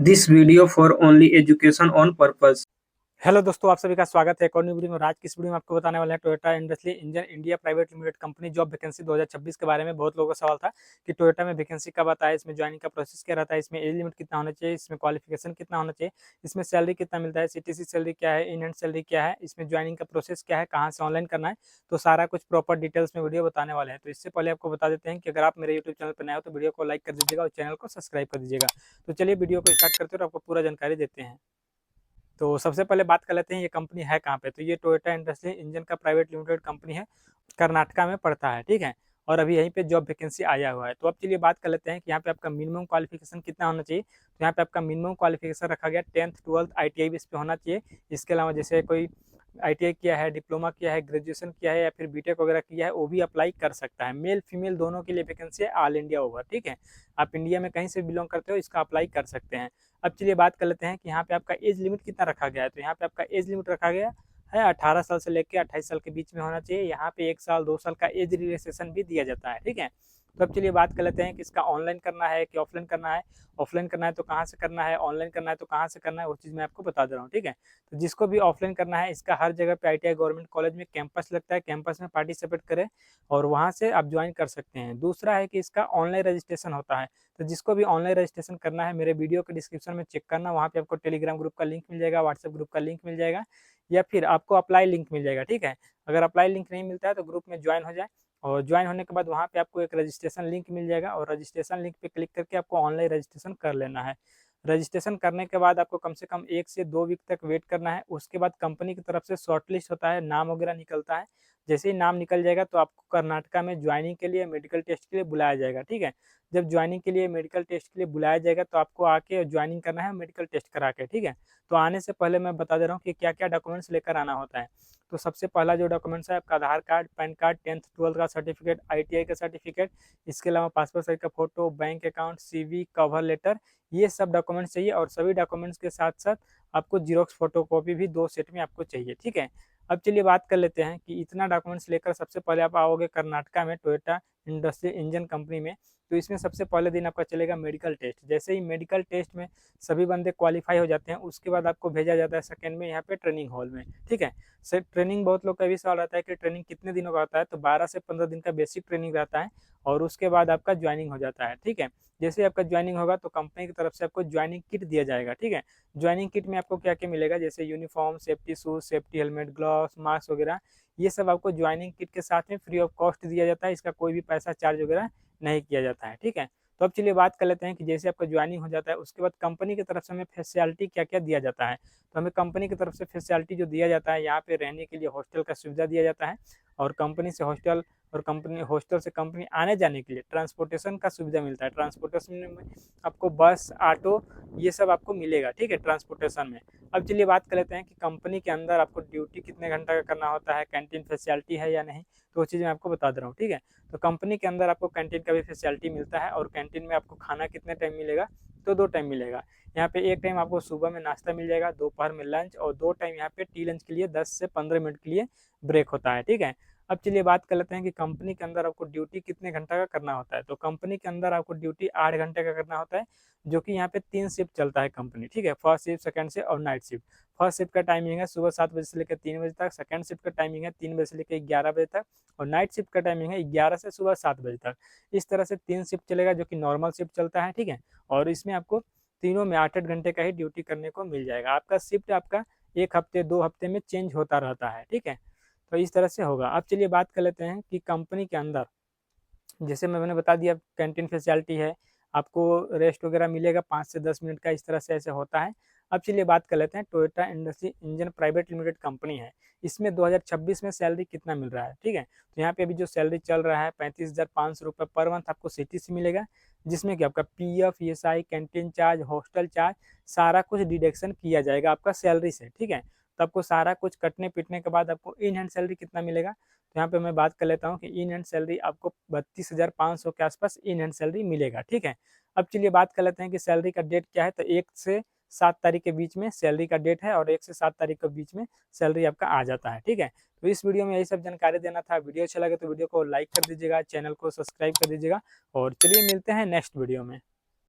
This video for only education on purpose। Hello दोस्तों, आप सभी का स्वागत है एक और न्यू वीडियो में। आज की इस वीडियो में आपको बताने वाले हैं Toyota industrial engine India private limited company job vacancy 2026 के बारे में। बहुत लोगों का सवाल था कि टोयोटा में वैकेंसी कब आता है, इसमें ज्वाइनिंग का प्रोसेस क्या रहता है, इसमें एज लिमिट कितना होना चाहिए, इसमें क्वालिफिकेशन कितना होना चाहिए, इसमें सैलरी कितना मिलता है, सीटीसी सैलरी क्या है, इन हैंड सैलरी क्या है, इसमें ज्वाइनिंग का प्रोसेस क्या है, कहाँ से ऑनलाइन करना है, तो सारा कुछ प्रॉपर डिटेल्स में वीडियो बताने वाले हैं। तो इससे पहले आपको बता देते हैं कि अगर आप मेरे यूट्यूब चैनल पर नए हो तो वीडियो को लाइक कर दीजिएगा और चैनल को सब्सक्राइब कर दीजिएगा। तो चलिए वीडियो को स्टार्ट करते हैं और आपको पूरा जानकारी देते हैं। तो सबसे पहले बात कर लेते हैं ये कंपनी है कहाँ पे। तो ये टोयोटा इंडस्ट्रियल इंजन का प्राइवेट लिमिटेड कंपनी है, कर्नाटका में पड़ता है, ठीक है। और अभी यहीं पे जॉब वैकेंसी आया हुआ है। तो अब चलिए बात कर लेते हैं कि यहाँ पे आपका मिनिमम क्वालिफिकेशन कितना होना चाहिए। तो यहाँ पे आपका मिनिमम क्वालिफिकेशन रखा गया 10th 12th ITI बेस पे होना चाहिए। इसके अलावा जैसे कोई ITI किया है, डिप्लोमा किया है, ग्रेजुएशन किया है या फिर बीटेक वगैरह किया है, वो भी अप्लाई कर सकता है। मेल फीमेल दोनों के लिए वैकेंसी है, ऑल इंडिया ओवर, ठीक है। आप इंडिया में कहीं से बिलोंग करते हो इसका अप्लाई कर सकते हैं। अब चलिए बात कर लेते हैं कि यहाँ पे आपका एज लिमिट कितना रखा गया है। तो यहाँ पे आपका एज लिमिट रखा गया है 18 साल से लेकर 28 साल के बीच में होना चाहिए। यहाँ पे 1 साल 2 साल का एज रिलैक्सेशन भी दिया जाता है, ठीक है। तो अब चलिए बात कर लेते हैं कि इसका ऑनलाइन करना है कि ऑफलाइन करना है। ऑफलाइन करना है तो कहाँ से करना है, ऑनलाइन करना है तो कहाँ से करना है, वो चीज़ मैं आपको बता दे रहा हूँ, ठीक है। तो जिसको भी ऑफलाइन करना है, इसका हर जगह पे ITI गवर्नमेंट कॉलेज में कैंपस लगता है, कैंपस में पार्टिसिपेट करें और वहाँ से आप ज्वाइन कर सकते हैं। दूसरा है कि इसका ऑनलाइन रजिस्ट्रेशन होता है। तो जिसको भी ऑनलाइन रजिस्ट्रेशन करना है, मेरे वीडियो के डिस्क्रिप्शन में चेक करना, वहाँ पे आपको टेलीग्राम ग्रुप का लिंक मिल जाएगा, व्हाट्सएप ग्रुप का लिंक मिल जाएगा या फिर आपको अप्लाई लिंक मिल जाएगा, ठीक है। अगर अप्लाई लिंक नहीं मिलता है तो ग्रुप में ज्वाइन हो जाए और ज्वाइन होने के बाद वहाँ पे आपको एक रजिस्ट्रेशन लिंक मिल जाएगा और रजिस्ट्रेशन लिंक पे क्लिक करके आपको ऑनलाइन रजिस्ट्रेशन कर लेना है। रजिस्ट्रेशन करने के बाद आपको कम से कम 1 से 2 वीक तक वेट करना है। उसके बाद कंपनी की तरफ से शॉर्टलिस्ट होता है, नाम वगैरह निकलता है। जैसे ही नाम निकल जाएगा तो आपको कर्नाटका में ज्वाइनिंग के लिए मेडिकल टेस्ट के लिए बुलाया जाएगा, ठीक है। जब ज्वाइनिंग के लिए मेडिकल टेस्ट के लिए बुलाया जाएगा तो आपको आके ज्वाइनिंग करना है मेडिकल टेस्ट करा के, ठीक है। तो आने से पहले मैं बता दे रहा हूँ कि क्या क्या डॉक्यूमेंट्स लेकर आना होता है। तो सबसे पहला जो डॉक्यूमेंट्स है आपका आधार card, pan card, 10th 12th का सर्टिफिकेट, ITI का सर्टिफिकेट, इसके अलावा पासपोर्ट साइज का photo, bank account, CV, cover letter, ये सब डॉक्यूमेंट्स चाहिए। और सभी डॉक्यूमेंट्स के साथ साथ आपको जीरोक्स फोटोकॉपी भी 2 सेट में आपको चाहिए, ठीक है। अब चलिए बात कर लेते हैं कि इतना डॉक्यूमेंट्स लेकर सबसे पहले आप आओगे कर्नाटका में टोयोटा इंडस्ट्रियल इंजन कंपनी में। तो इसमें सबसे पहले दिन आपका चलेगा मेडिकल टेस्ट। जैसे ही मेडिकल टेस्ट में सभी बंदे क्वालिफाई हो जाते हैं, उसके बाद आपको भेजा जाता है सेकंड में यहाँ पे ट्रेनिंग हॉल में, ठीक है। सर ट्रेनिंग बहुत लोग का भी सवाल रहता है कि ट्रेनिंग कितने दिनों का होता है। तो 12 से 15 दिन का बेसिक ट्रेनिंग रहता है और उसके बाद आपका ज्वाइनिंग हो जाता है, ठीक है। जैसे आपका ज्वाइनिंग होगा तो कंपनी की तरफ से आपको ज्वाइनिंग किट दिया जाएगा, ठीक है। ज्वाइनिंग किट में आपको क्या क्या मिलेगा, जैसे uniform, safety shoes, safety helmet, gloves, mask वगैरह, ये सब आपको ज्वाइनिंग किट के साथ में फ्री ऑफ कॉस्ट दिया जाता है। इसका कोई भी पैसा चार्ज वगैरह नहीं किया जाता है, ठीक है। तो अब चलिए बात कर लेते हैं कि जैसे आपका ज्वाइनिंग हो जाता है उसके बाद कंपनी की तरफ से हमें फैसिलिटी क्या क्या दिया जाता है। तो हमें कंपनी की तरफ से फैसिलिटी जो दिया जाता है, यहाँ पे रहने के लिए हॉस्टल का सुविधा दिया जाता है और कंपनी से हॉस्टल और कंपनी हॉस्टल से कंपनी आने जाने के लिए ट्रांसपोर्टेशन का सुविधा मिलता है। ट्रांसपोर्टेशन में आपको बस, ऑटो, ये सब आपको मिलेगा, ठीक है, ट्रांसपोर्टेशन में। अब चलिए बात कर लेते हैं कि कंपनी के अंदर आपको ड्यूटी कितने घंटा का करना होता है, कैंटीन फैसिलिटी है या नहीं, तो वो चीज़ मैं आपको बता दे रहा हूँ, ठीक है। तो कंपनी के अंदर आपको कैंटीन का भी फैसिलिटी मिलता है और कैंटीन में आपको खाना कितने टाइम मिलेगा, तो 2 टाइम मिलेगा। यहाँ पे एक टाइम आपको सुबह में नाश्ता मिल जाएगा, दोपहर में लंच और 2 टाइम यहाँ पे टी लंच के लिए 10 से 15 मिनट के लिए ब्रेक होता है, ठीक है। अब चलिए बात कर लेते हैं कि कंपनी के अंदर आपको ड्यूटी कितने घंटा का करना होता है। तो कंपनी के अंदर आपको ड्यूटी 8 घंटे का करना होता है, जो कि यहाँ पे 3 शिफ्ट चलता है कंपनी, ठीक है। फर्स्ट शिफ्ट, सेकंड शिफ्ट और नाइट शिफ्ट। फर्स्ट शिफ्ट का टाइमिंग है सुबह 7 बजे से लेकर 3 बजे तक, सेकंड शिफ्ट का टाइमिंग है 3 बजे से लेकर 11 बजे तक और नाइट शिफ्ट का टाइमिंग है 11 से सुबह 7 बजे तक। इस तरह से 3 शिफ्ट चलेगा जो कि नॉर्मल शिफ्ट चलता है, ठीक है। और इसमें आपको तीनों में 8-8 घंटे का ही ड्यूटी करने को मिल जाएगा। आपका शिफ्ट आपका 1 हफ्ते 2 हफ्ते में चेंज होता रहता है, ठीक है। तो इस तरह से होगा। अब चलिए बात कर लेते हैं कि कंपनी के अंदर जैसे मैंने बता दिया कैंटीन फैसिलिटी है, आपको रेस्ट वगैरह मिलेगा 5 से 10 मिनट का, इस तरह से ऐसे होता है। अब चलिए बात कर लेते हैं Toyota industry engine private limited company है, इसमें 2026 में सैलरी कितना मिल रहा है, ठीक है। तो यहाँ पे अभी जो सैलरी चल रहा है 35,500 रुपये पर मंथ आपको CTC मिलेगा, जिसमें कि आपका PF, ESI, canteen charge, hostel charge, सारा कुछ डिडक्शन किया जाएगा आपका सैलरी से, ठीक है। तो आपको सारा कुछ कटने पिटने के बाद आपको इन हैंड सैलरी कितना मिलेगा। तो यहाँ पे मैं बात कर लेता हूँ कि इन हैंड सैलरी आपको 32,500 के आसपास इन हैंड सैलरी मिलेगा, ठीक है। अब चलिए बात कर लेते हैं कि सैलरी का डेट क्या है। तो 1 से 7 तारीख के बीच में सैलरी का डेट है और 1 से 7 तारीख के बीच में सैलरी आपका आ जाता है, ठीक है। तो इस वीडियो में यही सब जानकारी देना था। वीडियो अच्छा लगे तो वीडियो को लाइक कर दीजिएगा, चैनल को सब्सक्राइब कर दीजिएगा और चलिए मिलते हैं नेक्स्ट वीडियो में।